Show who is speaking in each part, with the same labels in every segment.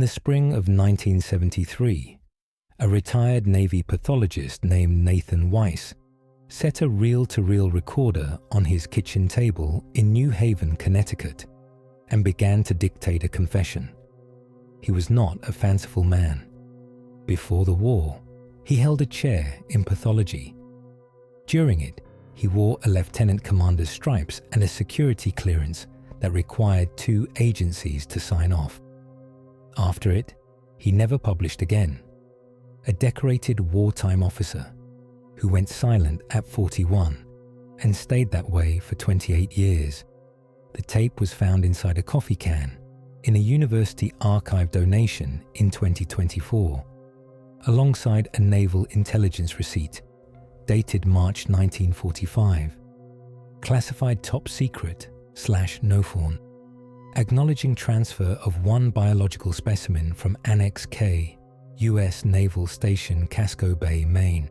Speaker 1: In the spring of 1973, a retired Navy pathologist named Nathan Weiss set a reel-to-reel recorder on his kitchen table in New Haven, Connecticut, and began to dictate a confession. He was not a fanciful man. Before the war, he held a chair in pathology. During it, he wore a lieutenant commander's stripes and a security clearance that required 2 agencies to sign off. After it, he never published again. A decorated wartime officer who went silent at 41 and stayed that way for 28 years. The tape was found inside a coffee can in a university archive donation in 2024, alongside a Naval Intelligence receipt dated March 1945, classified top secret/NOFORN, acknowledging transfer of 1 biological specimen from Annex K, U.S. Naval Station, Casco Bay, Maine.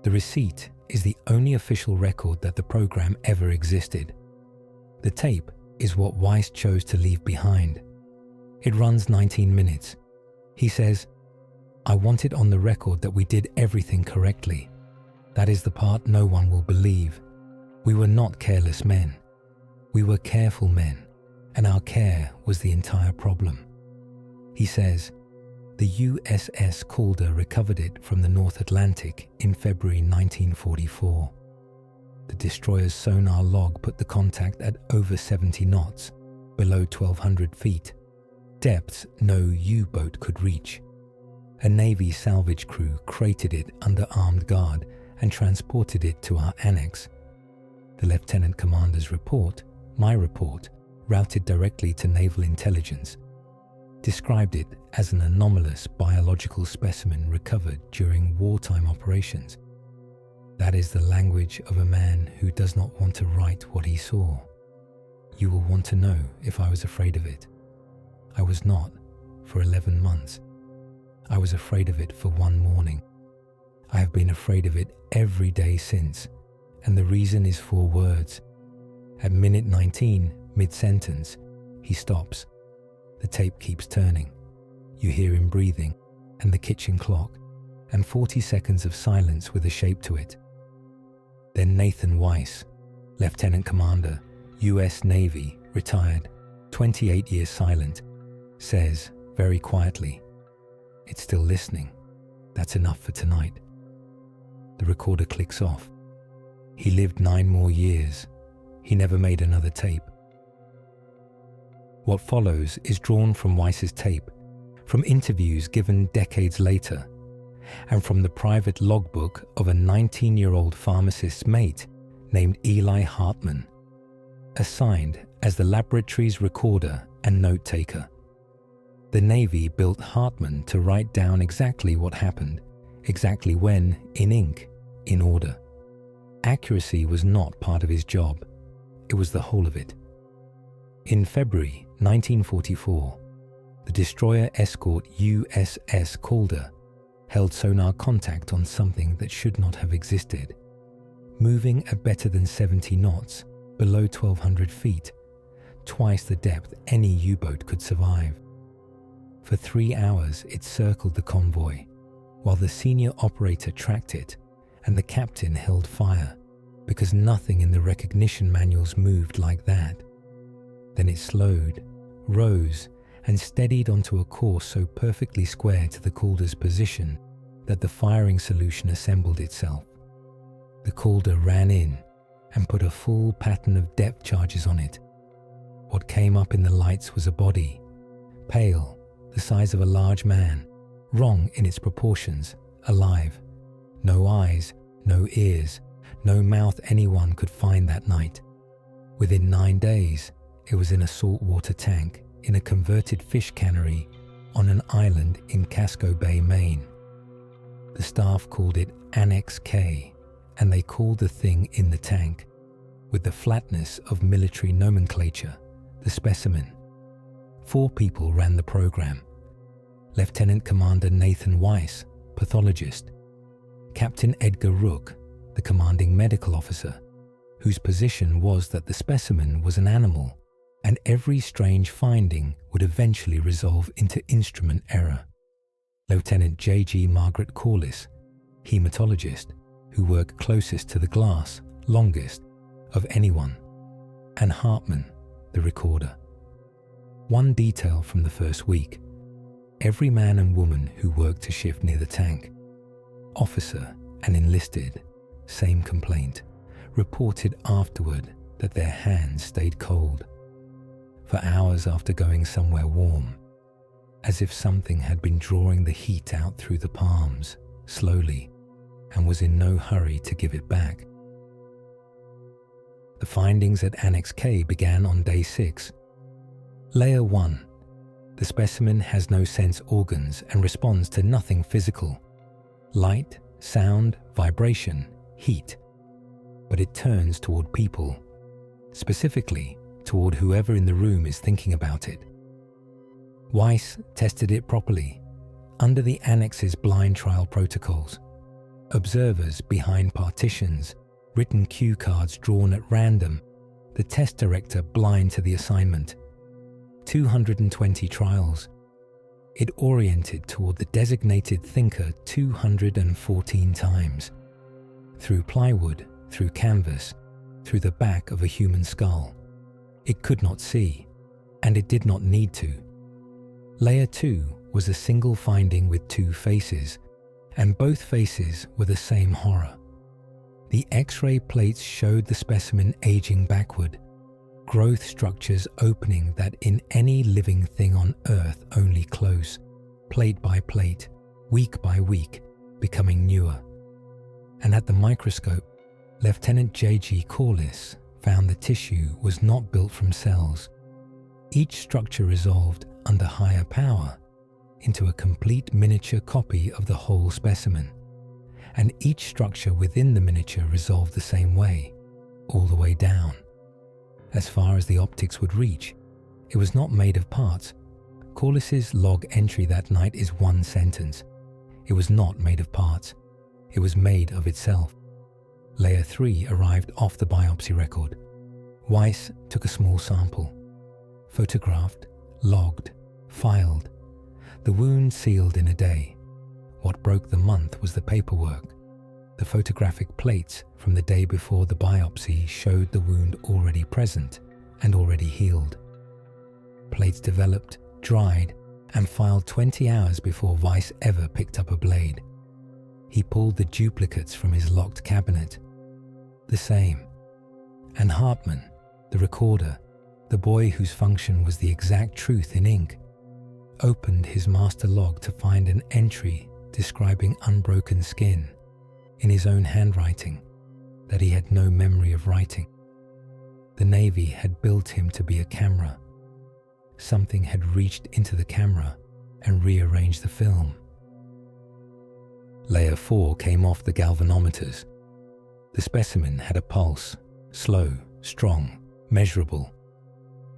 Speaker 1: The receipt is the only official record that the program ever existed. The tape is what Weiss chose to leave behind. It runs 19 minutes. He says, "I want it on the record that we did everything correctly. That is the part no one will believe. We were not careless men. We were careful men, and our care was the entire problem." He says, the USS Calder recovered it from the North Atlantic in February 1944. The destroyer's sonar log put the contact at over 70 knots, below 1,200 feet, depths no U-boat could reach. A Navy salvage crew crated it under armed guard and transported it to our annex. The Lieutenant Commander's report, my report, routed directly to Naval Intelligence, described it as an anomalous biological specimen recovered during wartime operations. That is the language of a man who does not want to write what he saw. You will want to know if I was afraid of it. I was not for 11 months. I was afraid of it for one morning. I have been afraid of it every day since, and the reason is 4 words. At minute 19, mid-sentence, he stops. The tape keeps turning. You hear him breathing, and the kitchen clock, and 40 seconds of silence with a shape to it. Then Nathan Weiss, Lieutenant Commander, U.S. Navy, retired, 28 years silent, says very quietly, "It's still listening. That's enough for tonight." The recorder clicks off. He lived 9 more years. He never made another tape. What follows is drawn from Weiss's tape, from interviews given decades later, and from the private logbook of a 19-year-old pharmacist's mate named Eli Hartman, assigned as the laboratory's recorder and note-taker. The Navy built Hartman to write down exactly what happened, exactly when, in ink, in order. Accuracy was not part of his job. It was the whole of it. In February 1944, the destroyer escort USS Calder held sonar contact on something that should not have existed, moving at better than 70 knots, below 1,200 feet, twice the depth any U-boat could survive. For 3 hours it circled the convoy, while the senior operator tracked it and the captain held fire, because nothing in the recognition manuals moved like that. Then it slowed, rose, and steadied onto a course so perfectly square to the Calder's position that the firing solution assembled itself. The Calder ran in and put a full pattern of depth charges on it. What came up in the lights was a body, pale, the size of a large man, wrong in its proportions, alive. No eyes, no ears, no mouth anyone could find that night. Within 9 days, it was in a saltwater tank in a converted fish cannery on an island in Casco Bay, Maine. The staff called it Annex K, and they called the thing in the tank, with the flatness of military nomenclature, the Specimen. 4 people ran the program. Lieutenant Commander Nathan Weiss, pathologist. Captain Edgar Rook, the commanding medical officer, whose position was that the specimen was an animal, and every strange finding would eventually resolve into instrument error. Lieutenant J.G. Margaret Corliss, hematologist, who worked closest to the glass, longest, of anyone, and Hartman, the recorder. One detail from the first week: every man and woman who worked a shift near the tank, officer and enlisted, same complaint, reported afterward that their hands stayed cold for hours after going somewhere warm, as if something had been drawing the heat out through the palms, slowly, and was in no hurry to give it back. The findings at Annex K began on day 6. Layer 1. The specimen has no sense organs and responds to nothing physical. Light, sound, vibration, heat. But it turns toward people, specifically toward whoever in the room is thinking about it. Weiss tested it properly, under the Annex's blind trial protocols. Observers behind partitions, written cue cards drawn at random, the test director blind to the assignment. 220 trials. It oriented toward the designated thinker 214 times. Through plywood, through canvas, through the back of a human skull. It could not see, and it did not need to. Layer 2 was a single finding with 2 faces, and both faces were the same horror. The X-ray plates showed the specimen aging backward, growth structures opening that in any living thing on Earth only close, plate by plate, week by week, becoming newer. And at the microscope, Lieutenant J.G. Corliss found the tissue was not built from cells. Each structure resolved under higher power into a complete miniature copy of the whole specimen, and each structure within the miniature resolved the same way, all the way down. As far as the optics would reach, it was not made of parts. Corliss's log entry that night is one sentence. It was not made of parts. It was made of itself. Layer 3 arrived off the biopsy record. Weiss took a small sample, photographed, logged, filed. The wound sealed in a day. What broke the month was the paperwork. The photographic plates from the day before the biopsy showed the wound already present and already healed. Plates developed, dried, and filed 20 hours before Weiss ever picked up a blade. He pulled the duplicates from his locked cabinet. The same. And Hartman, the recorder, the boy whose function was the exact truth in ink, opened his master log to find an entry describing unbroken skin in his own handwriting that he had no memory of writing. The Navy had built him to be a camera. Something had reached into the camera and rearranged the film. Layer 4 came off the galvanometers. The specimen had a pulse, slow, strong, measurable,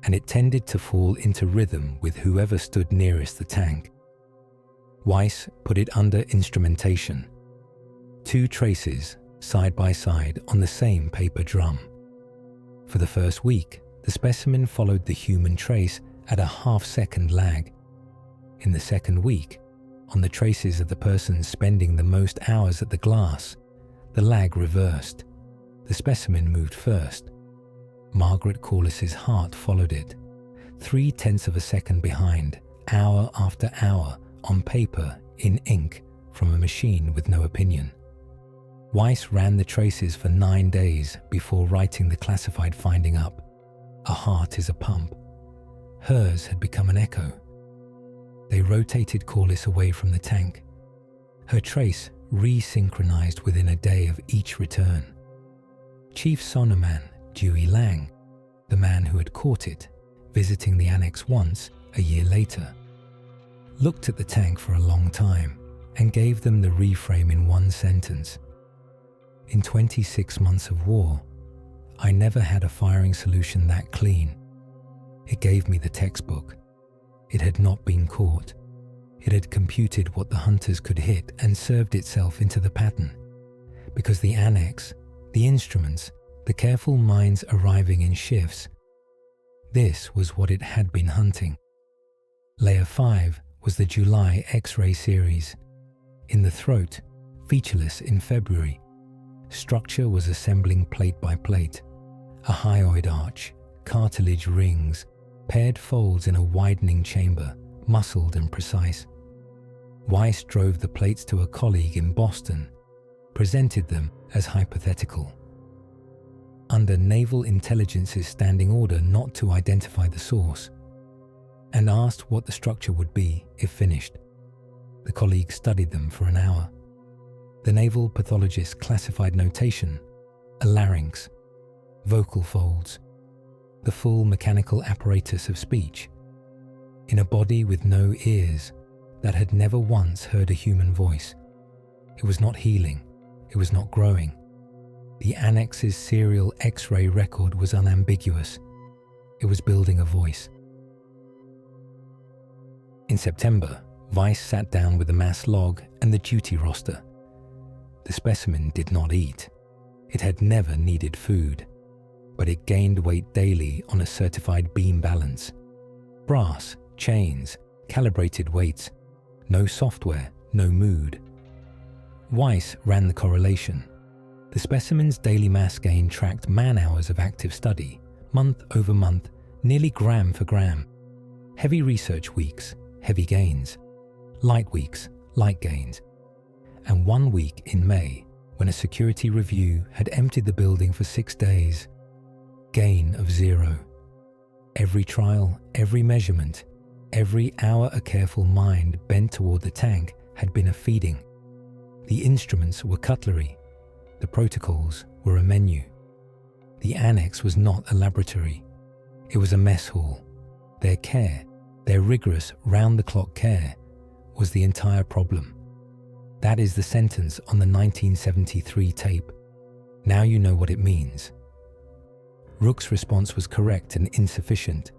Speaker 1: and it tended to fall into rhythm with whoever stood nearest the tank. Weiss put it under instrumentation. 2 traces, side by side on the same paper drum. For the first week, the specimen followed the human trace at a half-second lag. In the second week, on the traces of the person spending the most hours at the glass, the lag reversed. The specimen moved first. Margaret Corliss's heart followed it, 0.3 of a second behind, hour after hour, on paper, in ink, from a machine with no opinion. Weiss ran the traces for 9 days before writing the classified finding up. A heart is a pump. Hers had become an echo. They rotated Corliss away from the tank. Her trace resynchronized within a day of each return. Chief Sonderman Dewey Lang, the man who had caught it, visiting the Annex once, a year later, looked at the tank for a long time and gave them the reframe in one sentence. In 26 months of war, I never had a firing solution that clean. It gave me the textbook. It had not been caught. It had computed what the hunters could hit and served itself into the pattern. Because the Annex, the instruments, the careful minds arriving in shifts, this was what it had been hunting. Layer 5 was the July X-ray series. In the throat, featureless in February, structure was assembling plate by plate. A hyoid arch, cartilage rings, paired folds in a widening chamber, muscled and precise. Weiss drove the plates to a colleague in Boston, presented them as hypothetical. Under Naval Intelligence's standing order not to identify the source, and asked what the structure would be if finished. The colleague studied them for an hour. The naval pathologist classified notation, a larynx, vocal folds, the full mechanical apparatus of speech, in a body with no ears that had never once heard a human voice. It was not healing, it was not growing. The Annex's serial X-ray record was unambiguous. It was building a voice. In September, Weiss sat down with the mass log and the duty roster. The specimen did not eat. It had never needed food, but it gained weight daily on a certified beam balance. Brass, chains, calibrated weights, no software, no mood. Weiss ran the correlation. The specimen's daily mass gain tracked man-hours of active study, month over month, nearly gram for gram. Heavy research weeks, heavy gains. Light weeks, light gains. And 1 week in May, when a security review had emptied the building for 6 days, gain of 0. Every trial, every measurement, every hour a careful mind bent toward the tank had been a feeding. The instruments were cutlery. The protocols were a menu. The annex was not a laboratory. It was a mess hall. Their care, their rigorous round-the-clock care, was the entire problem. That is the sentence on the 1973 tape. Now you know what it means. Rook's response was correct and insufficient.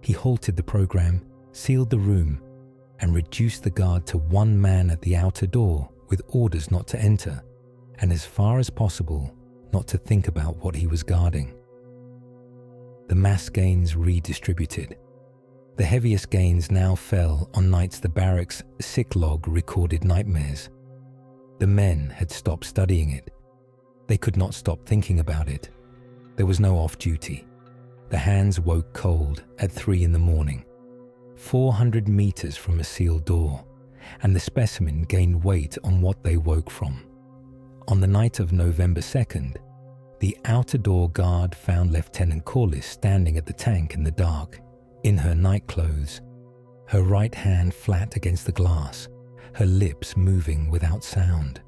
Speaker 1: He halted the program, sealed the room, and reduced the guard to 1 man at the outer door with orders not to enter, and as far as possible, not to think about what he was guarding. The mass gains redistributed. The heaviest gains now fell on nights the barracks' sick log recorded nightmares. The men had stopped studying it. They could not stop thinking about it. There was no off-duty. The hands woke cold at 3 in the morning, 400 meters from a sealed door, and the specimen gained weight on what they woke from. On the night of November 2nd, the outer door guard found Lieutenant Corliss standing at the tank in the dark, in her nightclothes, her right hand flat against the glass, her lips moving without sound.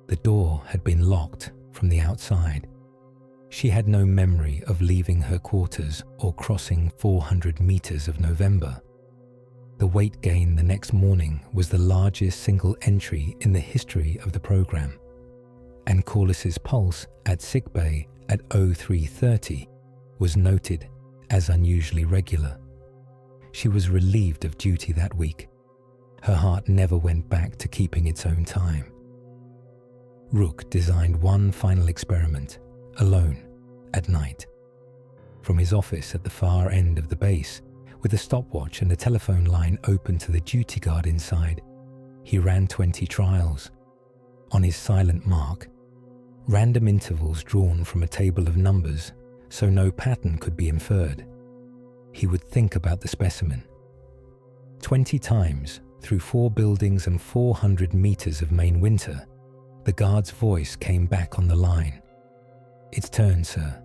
Speaker 1: The door had been locked from the outside. She had no memory of leaving her quarters or crossing 400 meters of November. The weight gain the next morning was the largest single entry in the history of the program, and Corliss's pulse at sickbay at 03:30 was noted as unusually regular. She was relieved of duty that week. Her heart never went back to keeping its own time. Rook designed one final experiment, alone, at night. From his office at the far end of the base, with a stopwatch and a telephone line open to the duty guard inside, he ran 20 trials. On his silent mark, random intervals drawn from a table of numbers so no pattern could be inferred, he would think about the specimen. 20 times, through 4 buildings and 400 meters of Maine winter, the guard's voice came back on the line. "It's turn, sir.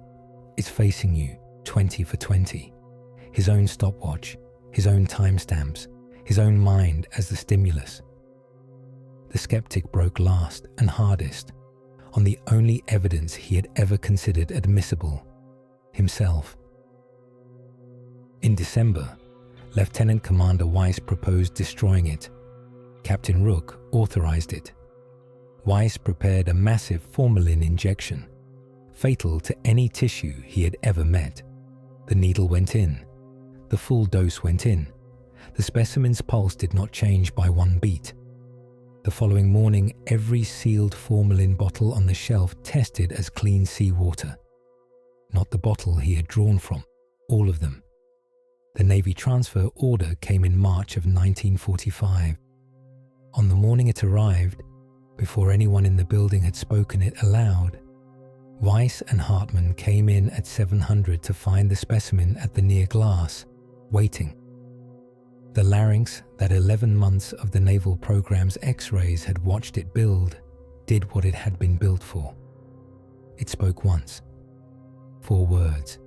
Speaker 1: It's facing you, 20 for 20. His own stopwatch, his own timestamps, his own mind as the stimulus. The skeptic broke last and hardest on the only evidence he had ever considered admissible, himself. In December, Lieutenant Commander Weiss proposed destroying it. Captain Rook authorized it. Weiss prepared a massive formalin injection, fatal to any tissue he had ever met. The needle went in. The full dose went in. The specimen's pulse did not change by 1 beat. The following morning, every sealed formalin bottle on the shelf tested as clean seawater. Not the bottle he had drawn from, all of them. The Navy transfer order came in March of 1945. On the morning it arrived, before anyone in the building had spoken it aloud, Weiss and Hartman came in at 700 to find the specimen at the near glass, waiting. The larynx that 11 months of the naval program's X-rays had watched it build did what it had been built for. It spoke once. 4 words.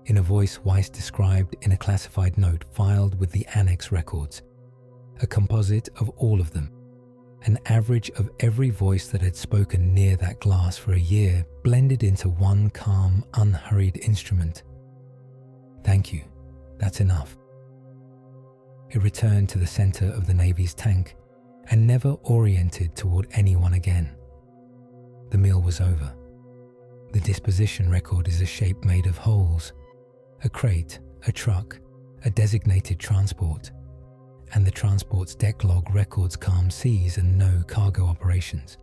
Speaker 1: In a voice Weiss described in a classified note filed with the Annex records, a composite of all of them, an average of every voice that had spoken near that glass for a year blended into one calm, unhurried instrument. Thank you, that's enough. It returned to the center of the Navy's tank and never oriented toward anyone again. The meal was over. The disposition record is a shape made of holes, a crate, a truck, a designated transport, and the transport's deck log records calm seas and no cargo operations.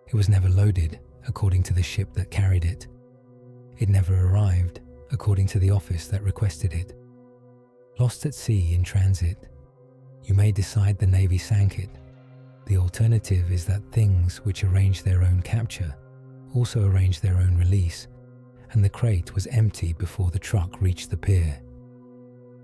Speaker 1: It was never loaded, according to the ship that carried it. It never arrived, according to the office that requested it. Lost at sea in transit, you may decide the Navy sank it. The alternative is that things which arrange their own capture also arrange their own release, and the crate was empty before the truck reached the pier.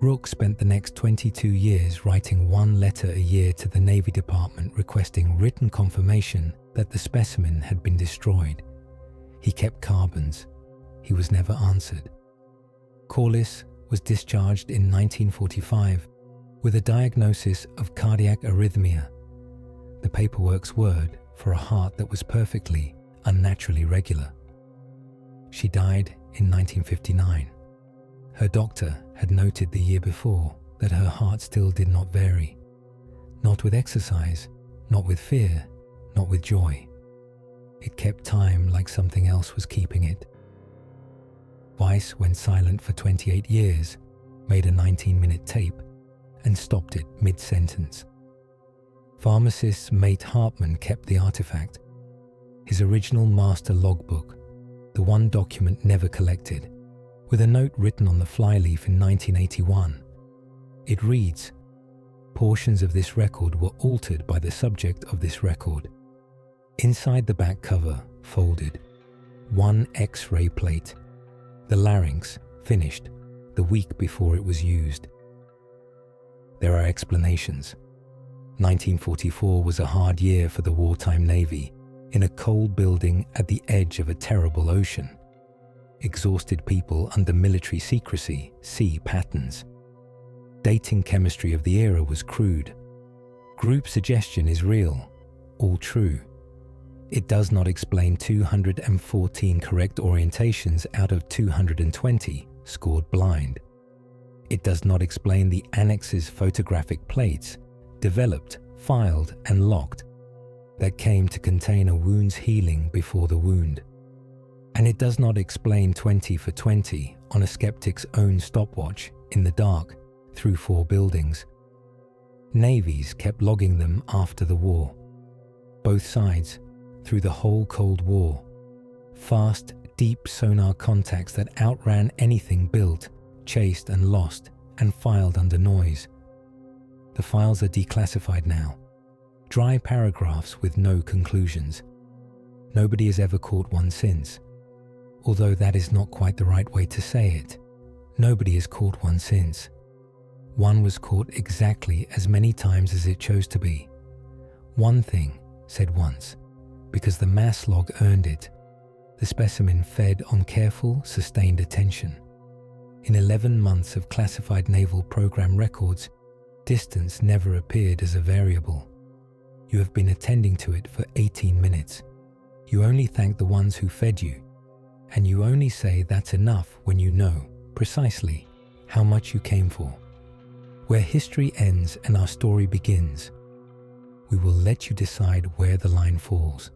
Speaker 1: Rook spent the next 22 years writing 1 letter a year to the Navy Department requesting written confirmation that the specimen had been destroyed. He kept carbons. He was never answered. Corliss was discharged in 1945 with a diagnosis of cardiac arrhythmia, the paperwork's word for a heart that was perfectly, unnaturally regular. She died in 1959. Her doctor had noted the year before that her heart still did not vary. Not with exercise, not with fear, not with joy. It kept time like something else was keeping it. Weiss went silent for 28 years, made a 19-minute tape, and stopped it mid-sentence. Pharmacist Mate Hartman kept the artifact, his original master logbook, the one document never collected, with a note written on the flyleaf in 1981. It reads, "Portions of this record were altered by the subject of this record." Inside the back cover, folded, 1 X-ray plate, the larynx, finished, the week before it was used. There are explanations. 1944 was a hard year for the wartime Navy, in a cold building at the edge of a terrible ocean. Exhausted people under military secrecy see patterns. Dating chemistry of the era was crude. Group suggestion is real, all true. It does not explain 214 correct orientations out of 220 scored blind. It does not explain the Annex's photographic plates, developed, filed, and locked, that came to contain a wound's healing before the wound. And it does not explain 20 for 20 on a skeptic's own stopwatch in the dark through 4 buildings. Navies kept logging them after the war. Both sides, through the whole Cold War. Fast, deep sonar contacts that outran anything built, chased and lost, and filed under noise. The files are declassified now. Dry paragraphs with no conclusions. Nobody has ever caught one since. Although that is not quite the right way to say it. Nobody has caught one since. One was caught exactly as many times as it chose to be. One thing said once, because the mass log earned it. The specimen fed on careful, sustained attention. In 11 months of classified naval program records, distance never appeared as a variable. You have been attending to it for 18 minutes. You only thank the ones who fed you, and you only say that's enough when you know, precisely, how much you came for. Where history ends and our story begins, we will let you decide where the line falls.